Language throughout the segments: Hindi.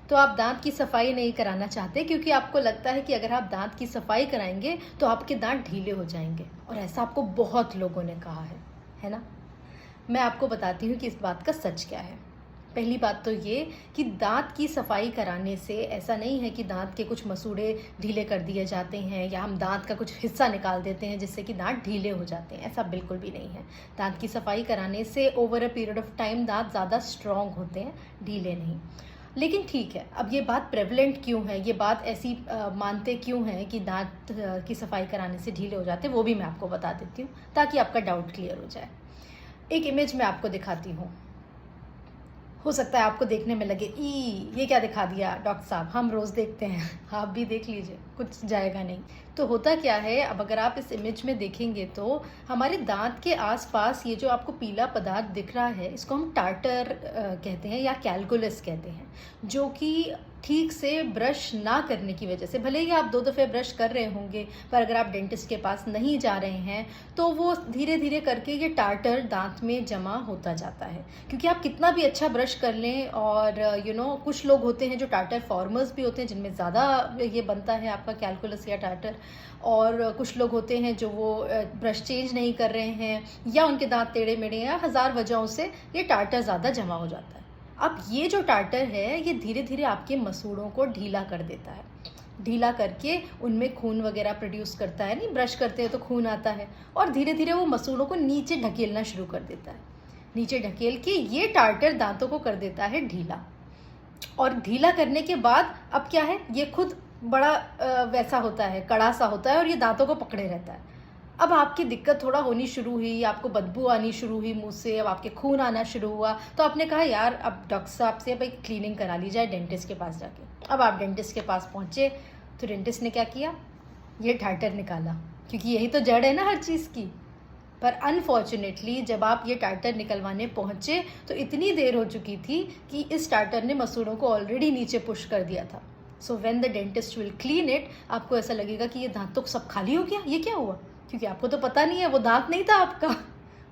तो आप दांत की सफाई नहीं कराना चाहते क्योंकि आपको लगता है कि अगर आप दांत की सफाई कराएंगे तो आपके दांत ढीले हो जाएंगे, और ऐसा आपको बहुत लोगों ने कहा है ना। मैं आपको बताती हूँ कि इस बात का सच क्या है। पहली बात तो ये कि दांत की सफाई कराने से ऐसा नहीं है कि दांत के कुछ मसूड़े ढीले कर दिए जाते हैं या हम दांत का कुछ हिस्सा निकाल देते हैं जिससे कि दांत ढीले हो जाते हैं, ऐसा बिल्कुल भी नहीं है। दांत की सफाई कराने से over a period of time दांत ज़्यादा स्ट्रॉन्ग होते हैं, ढीले नहीं। लेकिन ठीक है, अब ये बात प्रेवलेंट क्यों है, ये बात ऐसी मानते क्यों हैं कि दांत की सफाई कराने से ढीले हो जाते हैं, वो भी मैं आपको बता देती हूँ ताकि आपका डाउट क्लियर हो जाए। एक इमेज मैं आपको दिखाती हूँ। हो सकता है आपको देखने में लगे ई ये क्या दिखा दिया डॉक्टर साहब, हम रोज़ देखते हैं, आप भी देख लीजिए, कुछ जाएगा नहीं। तो होता क्या है, अब अगर आप इस इमेज में देखेंगे तो हमारे दांत के आसपास ये जो आपको पीला पदार्थ दिख रहा है, इसको हम टार्टर कहते हैं या कैलकुलस कहते हैं, जो कि ठीक से ब्रश ना करने की वजह से, भले ही आप 2 दफ़े ब्रश कर रहे होंगे, पर अगर आप डेंटिस्ट के पास नहीं जा रहे हैं तो वो धीरे धीरे करके ये टार्टर दांत में जमा होता जाता है। क्योंकि आप कितना भी अच्छा ब्रश कर लें, और कुछ लोग होते हैं जो टार्टर फॉर्मर्स भी होते हैं जिनमें ज़्यादा ये बनता है आपका कैलकुलस या टार्टर, और कुछ लोग होते हैं जो वो ब्रश चेंज नहीं कर रहे हैं या उनके दांत टेढ़े मेढ़े या हज़ार वजहों से ये टार्टर ज़्यादा जमा हो जाता है। अब ये जो टार्टर है ये धीरे धीरे आपके मसूड़ों को ढीला कर देता है, ढीला करके उनमें खून वगैरह प्रोड्यूस करता है, नहीं ब्रश करते हैं तो खून आता है, और धीरे धीरे वो मसूड़ों को नीचे ढकेलना शुरू कर देता है। नीचे ढकेल के ये टार्टर दांतों को कर देता है ढीला, और ढीला करने के बाद अब क्या है, ये खुद बड़ा वैसा होता है, कड़ा सा होता है, और ये दांतों को पकड़े रहता है। अब आपकी दिक्कत थोड़ा होनी शुरू हुई, आपको बदबू आनी शुरू हुई मुंह से, अब आपके खून आना शुरू हुआ, तो आपने कहा यार अब डॉक्टर साहब से भाई क्लीनिंग करा ली जाए डेंटिस्ट के पास जाके। अब आप डेंटिस्ट के पास पहुंचे तो डेंटिस्ट ने क्या किया, ये टार्टर निकाला, क्योंकि यही तो जड़ है ना हर चीज़ की। पर अनफॉर्चुनेटली जब आप ये टार्टर निकलवाने पहुंचे तो इतनी देर हो चुकी थी कि इस टार्टर ने मसूड़ों को ऑलरेडी नीचे पुश कर दिया था। So when the dentist will clean it, आपको ऐसा लगेगा कि ये दांत तो सब खाली हो गया, ये क्या हुआ, क्योंकि आपको तो पता नहीं है, वो दांत नहीं था आपका,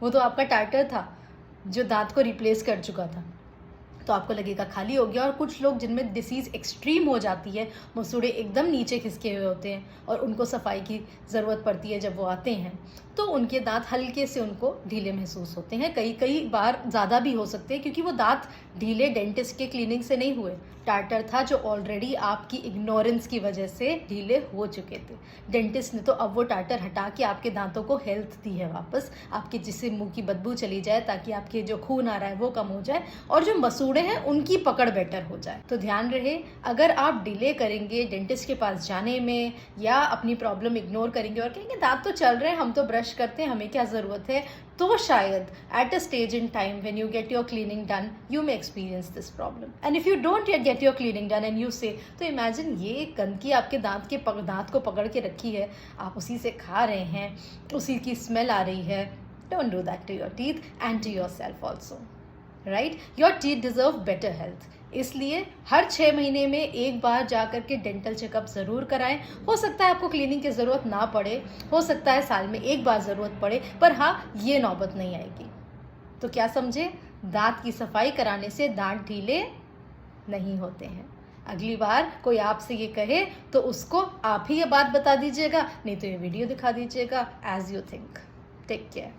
वो तो आपका टार्टर था जो दांत को रिप्लेस कर चुका था। तो आपको लगेगा खाली हो गया। और कुछ लोग जिनमें डिसीज़ एक्सट्रीम हो जाती है, मसूड़े एकदम नीचे खिसके हुए होते हैं और उनको सफाई की ज़रूरत पड़ती है जब वो आते हैं, तो उनके दांत हल्के से उनको ढीले महसूस होते हैं। कई बार ज़्यादा भी हो सकते हैं, क्योंकि वो दांत ढीले डेंटिस्ट के क्लीनिंग से नहीं हुए, टार्टर था जो ऑलरेडी आपकी इग्नोरेंस की वजह से ढीले हो चुके थे। डेंटिस्ट ने तो अब वो टार्टर हटा के आपके दांतों को हेल्थ दी है वापस, आपके जिससे मुंह की बदबू चली जाए, ताकि आपके जो खून आ रहा है वो कम हो जाए और जो मसूड़े हैं उनकी पकड़ बेटर हो जाए। तो ध्यान रहे, अगर आप डिले करेंगे डेंटिस्ट के पास जाने में या अपनी प्रॉब्लम इग्नोर करेंगे और कहेंगे दांत तो चल रहे हैं, हम तो ब्रश करते हैं, हमें क्या ज़रूरत है, तो शायद at a stage in time when you get your cleaning done you may experience this problem. And if you don't yet get your cleaning done and you say, तो इमेजिन ये गंदगी आपके दांत को पकड़ के रखी है, आप उसी से खा रहे हैं, उसी की स्मेल आ रही है। Don't do that to your teeth and to yourself also, right. Your teeth deserve better health, इसलिए हर 6 महीने में एक बार जा कर के डेंटल चेकअप ज़रूर कराएं। हो सकता है आपको क्लीनिंग की ज़रूरत ना पड़े, हो सकता है साल में एक बार ज़रूरत पड़े, पर हाँ, ये नौबत नहीं आएगी। तो क्या समझे, दांत की सफाई कराने से दांत ढीले नहीं होते हैं। अगली बार कोई आपसे ये कहे तो उसको आप ही ये बात बता दीजिएगा, नहीं तो ये वीडियो दिखा दीजिएगा, as you think. Take care.